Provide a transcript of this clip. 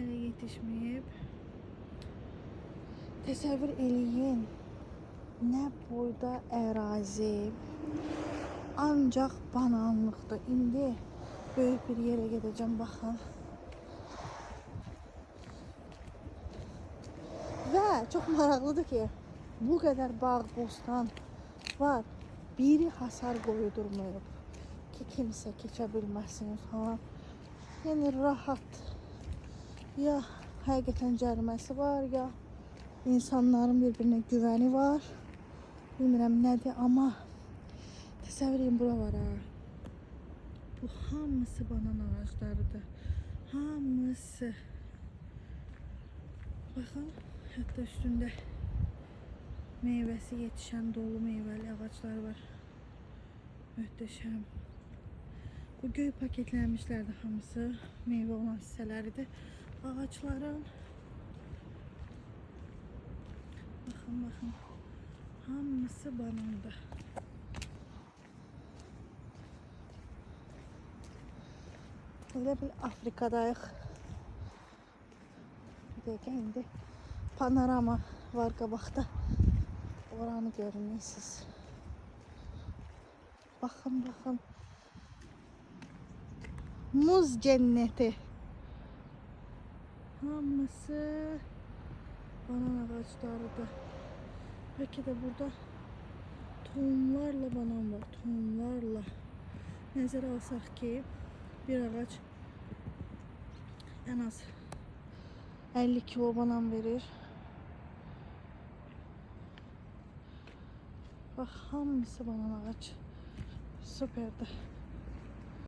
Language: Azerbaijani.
hələ yetişməyib. Təsəvvür eləyin, nə boyda ərazi, ancaq bananlıqdır. İndi böyük bir yerə gedəcəm, baxın. Və çox maraqlıdır ki, bu qədər bağ, bostan var. Biri hasar qoyudurmayıb ki, kimsə keçə bilməsin falan. Yəni rahat. Ya həqiqətən cəriməsi var, ya insanların bir-birinə güvəni var. Bilmirəm nədir, amma təsəvvür edin, bura var ha. Bu hamısı banan ağaclarıdır. Hamısı. Baxın, hətta üstündə meyvəsi yetişən dolu meyvəli ağaclar var. Möhtəşəm. Bu göy paketlənmişlərdir hamısı. Meyvə olan hissələridir ağacların. Baxın, baxın. Hamısı banandır. Elə bil Afrikadayıq. Bir dəqiqə, indi panorama var qabaqda. Oranı görünürsünüz. Baxın, baxın. Muz cənnəti. Hamısı banan ağaclarıdır. Bəlkə də burada tonlarla banan var, tonlarla. Nəzərə alsaq ki, bir ağac ən az 50 kilo banan verir. Bax, hamısı banan ağac. Süperdir.